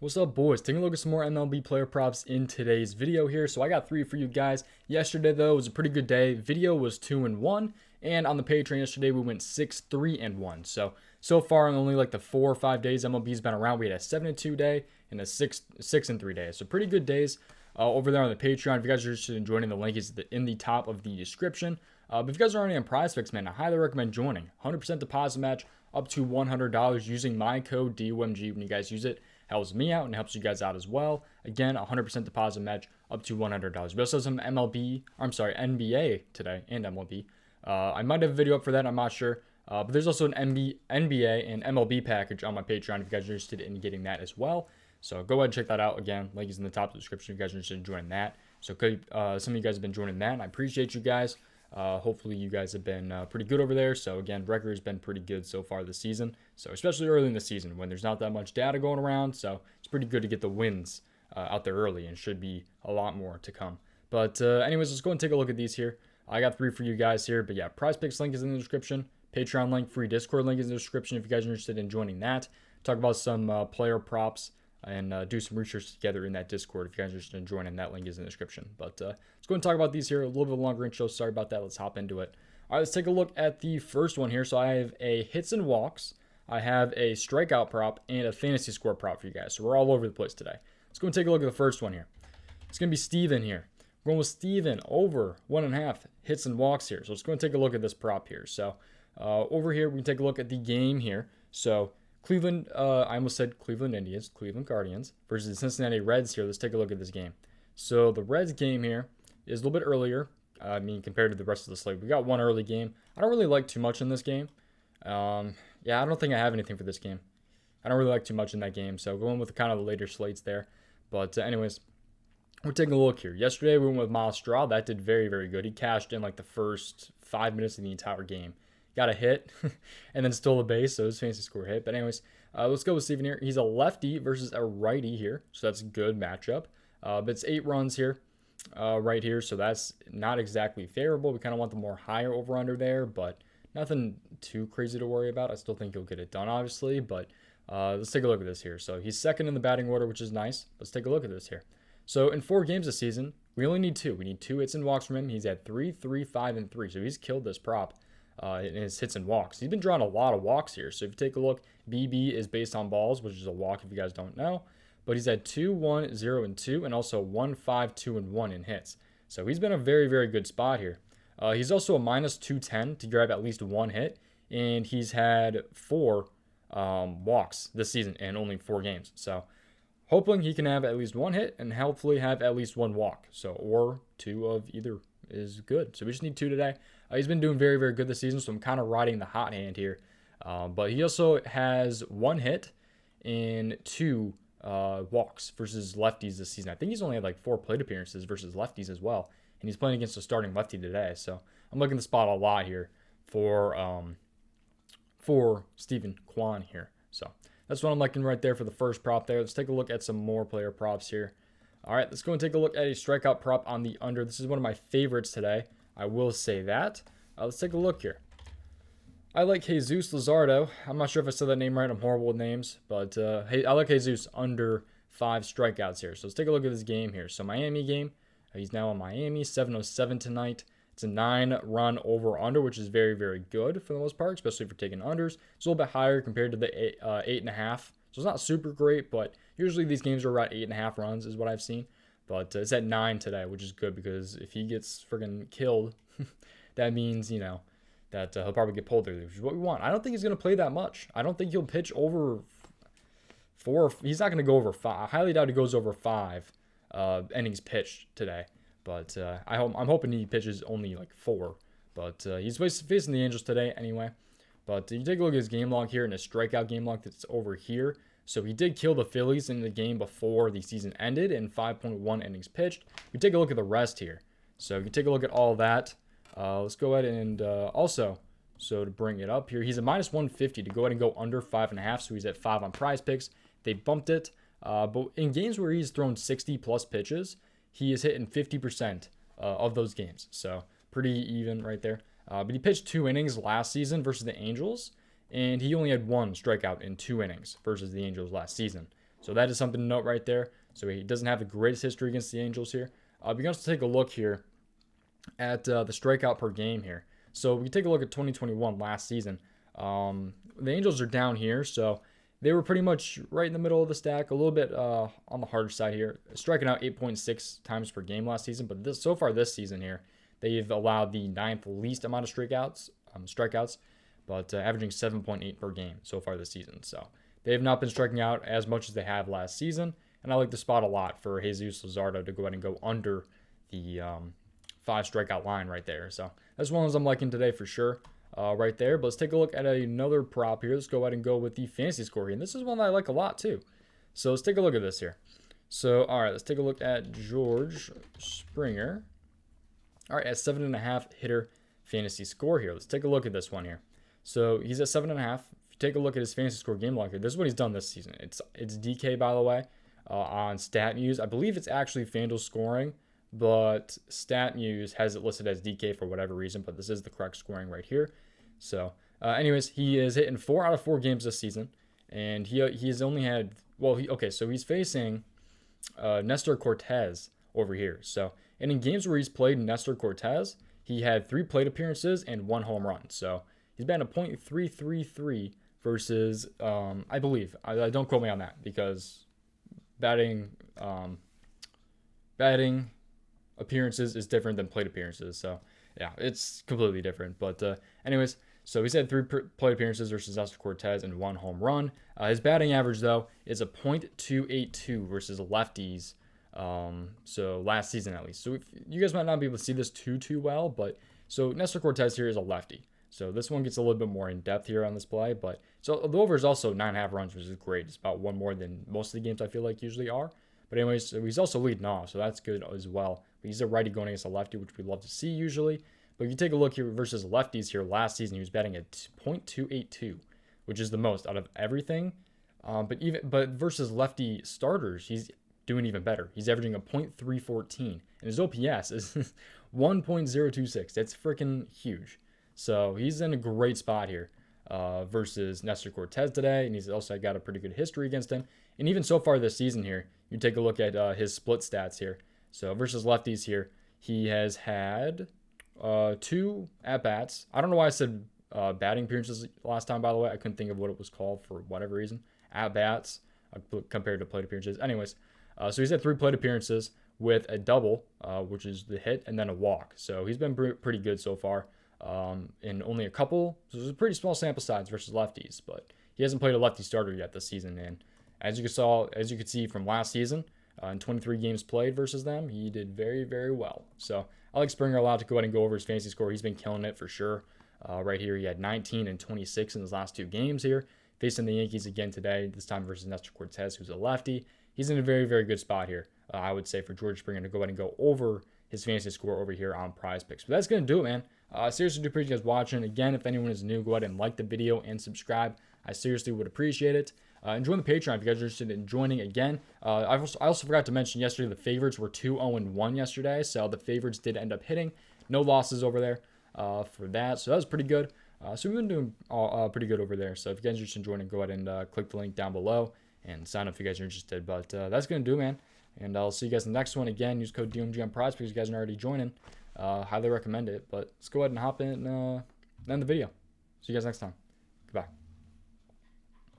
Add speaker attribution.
Speaker 1: What's up, boys? Taking a look at some more MLB player props in today's video here. So I got 3 for you guys. Yesterday, though, was a pretty good day. Video was 2-1, and on the Patreon yesterday, we went 6-3-1. So far in only like the 4 or 5 days MLB's been around, we had a 7-2 day and a 6-3 day. So pretty good days over there on the Patreon. If you guys are interested in joining, the link is in the top of the description. But if you guys are already on prizepicks, man, I highly recommend joining. 100% deposit match up to $100 using my code DOMG when you guys use it. Helps me out and helps you guys out as well. Again, 100% deposit match up to $100. We also have some NBA today and MLB. I might have a video up for that, I'm not sure. But there's also an NBA and MLB package on my Patreon if you guys are interested in getting that as well. So go ahead and check that out. Again, link is in the top of the description if you guys are interested in joining that. So some of you guys have been joining that, and I appreciate you guys. Hopefully you guys have been pretty good over there. So again, record has been pretty good so far this season. So especially early in the season when there's not that much data going around. So it's pretty good to get the wins out there early, and should be a lot more to come. But anyways, let's go and take a look at these here. I got 3 for you guys here. But yeah, prizepicks link is in the description. Patreon link, free Discord link is in the description if you guys are interested in joining that. Talk about some player props and do some research together in that Discord if you guys are interested in joining. That link is in the description. But let's go and talk about these here. A little bit longer intro. Sorry about that. Let's hop into it. All right, let's take a look at the first one here. So I have a hits and walks. I have a strikeout prop and a fantasy score prop for you guys. So we're all over the place today. Let's go and take a look at the first one here. It's going to be Steven here. We're going with Steven over 1.5 hits and walks here. So let's go and take a look at this prop here. So over here, we can take a look at the game here. So Cleveland, I almost said Cleveland Indians, Cleveland Guardians versus the Cincinnati Reds here. Let's take a look at this game. So the Reds game here is a little bit earlier. Compared to the rest of the slate. We got one early game. I don't really like too much in this game. Yeah, I don't think I have anything for this game. I don't really like too much in that game. So going with kind of the later slates there. But anyways, we're taking a look here. Yesterday we went with Miles Straw. That did very, very good. He cashed in like the first 5 minutes of the entire game. Got a hit and then stole a base, so his fantasy score hit. But anyways, let's go with Steven here. He's a lefty versus a righty here, so that's a good matchup. But it's 8 runs here, right here, so that's not exactly favorable. We kind of want the more higher over-under there, but nothing too crazy to worry about. I still think he'll get it done, obviously, but let's take a look at this here. So he's second in the batting order, which is nice. Let's take a look at this here. So in 4 games this season, we only need 2. We need 2 hits and walks from him. He's at 3, 3, 5, and 3, so he's killed this prop. In his hits and walks. He's been drawing a lot of walks here. So if you take a look, BB is based on balls, which is a walk if you guys don't know. But he's at 2, 1, 0, and 2, and also 1, 5, 2, and 1 in hits. So he's been a very, very good spot here. He's also a minus 210 to grab at least 1 hit, and he's had 4 walks this season in only 4 games. So hoping he can have at least 1 hit and hopefully have at least 1 walk. So or 2 of either is good. So we just need 2 today. He's been doing very, very good this season, so I'm kind of riding the hot hand here. But he also has 1 hit and 2 walks versus lefties this season. I think he's only had like 4 plate appearances versus lefties as well. And he's playing against a starting lefty today. So I'm looking to spot a lot here for Stephen Kwan here. So that's what I'm liking right there for the first prop there. Let's take a look at some more player props here. All right, let's go and take a look at a strikeout prop on the under. This is one of my favorites today. I will say that. Let's take a look here. I like Jesus Luzardo. I'm not sure if I said that name right. I'm horrible with names. But hey, I like Jesus under 5 strikeouts here. So let's take a look at this game here. So Miami game. He's now on Miami. 7:07 tonight. It's a 9-run over-under, which is very, very good for the most part, especially for taking unders. It's a little bit higher compared to the 8.5. So it's not super great, but usually these games are around 8.5 runs is what I've seen. But it's at 9 today, which is good because if he gets friggin' killed, that means, you know, that he'll probably get pulled there, which is what we want. I don't think he's going to play that much. I don't think he'll pitch over 4. He's not going to go over 5. I highly doubt he goes over 5 innings pitched today. But I'm hoping he pitches only like 4. But he's facing the Angels today anyway. But you take a look at his game log here and his strikeout game log that's over here. So he did kill the Phillies in the game before the season ended in 5.1 innings pitched. We take a look at the rest here. So you can take a look at all that. Let's go ahead and also, so to bring it up here, he's a minus 150 to go ahead and go under 5.5. So he's at 5 on prizepicks. They bumped it. But in games where he's thrown 60 plus pitches, he is hitting 50% of those games. So pretty even right there. But he pitched 2 innings last season versus the Angels. And he only had 1 strikeout in 2 innings versus the Angels last season. So that is something to note right there. So he doesn't have the greatest history against the Angels here. We can also take a look here at the strikeout per game here. So we take a look at 2021 last season. The Angels are down here, so they were pretty much right in the middle of the stack, a little bit on the harder side here, striking out 8.6 times per game last season. But so far this season here, they've allowed the 9th least amount of strikeouts, but averaging 7.8 per game so far this season. So they have not been striking out as much as they have last season, and I like the spot a lot for Jesus Luzardo to go ahead and go under the 5 strikeout line right there. So that's one of those I'm liking today for sure. Right there. But let's take a look at another prop here. Let's go ahead and go with the fantasy score here. And this is one that I like a lot too. So let's take a look at this here. So, all right, let's take a look at George Springer. All right, at 7.5 hitter fantasy score here. Let's take a look at this one here. So he's at 7.5. If you take a look at his fantasy score game log here, this is what he's done this season. It's DK, by the way, on Statmuse. I believe it's actually FanDuel scoring, but Statmuse has it listed as DK for whatever reason, but this is the correct scoring right here. So, anyways, he is hitting 4 out of 4 games this season, and he has only had, so he's facing Nestor Cortez over here. So, and in games where he's played Nestor Cortez, he had 3 plate appearances and 1 home run. So he's batting a .333 versus, I believe, I don't quote me on that because batting appearances is different than plate appearances. So yeah, it's completely different. But anyways, so he's had 3 plate appearances versus Nestor Cortez and 1 home run. His batting average though is a .282 versus lefties. So last season at least. So you guys might not be able to see this too well, but so Nestor Cortez here is a lefty. So this one gets a little bit more in depth here on this play, but so the over is also 9.5 runs, which is great. It's about 1 more than most of the games I feel like usually are. But anyways, so he's also leading off, so that's good as well. But he's a righty going against a lefty, which we love to see usually. But if you take a look here versus lefties here last season, he was batting at .282, which is the most out of everything. But versus lefty starters, he's doing even better. He's averaging a .314, and his OPS is 1.026. That's freaking huge. So he's in a great spot here versus Nestor Cortez today, and he's also got a pretty good history against him. And even so far this season here, you take a look at his split stats here. So versus lefties here, he has had 2 at-bats. I don't know why I said batting appearances last time, by the way. I couldn't think of what it was called for whatever reason. At-bats compared to plate appearances. Anyways, so he's had 3 plate appearances with a double, which is the hit, and then a walk. So he's been pretty good so far. In only a couple, so it's a pretty small sample size versus lefties, but he hasn't played a lefty starter yet this season. And as you could see from last season, in 23 games played versus them, he did very, very well. So I like Springer a lot to go ahead and go over his fantasy score. He's been killing it for sure. Right here, he had 19 and 26 in his last 2 games here, facing the Yankees again today, this time versus Nestor Cortez, who's a lefty. He's in a very, very good spot here, I would say, for George Springer to go ahead and go over his fantasy score over here on Prize Picks. But that's going to do it, man. Seriously do appreciate you guys watching. Again, if anyone is new, go ahead and like the video and subscribe. I seriously would appreciate it. And join the Patreon if you guys are interested in joining again. I also forgot to mention yesterday the favorites were 2-0-1 yesterday, so the favorites did end up hitting. No losses over there for that, so that was pretty good. So we've been doing pretty good over there. So if you guys are interested in joining, go ahead and click the link down below and sign up if you guys are interested. But that's going to do, man. And I'll see you guys in the next one. Again, use code DOMG on prize because you guys are already joining. Highly recommend it. But let's go ahead and hop in and end the video. See you guys next time. Goodbye.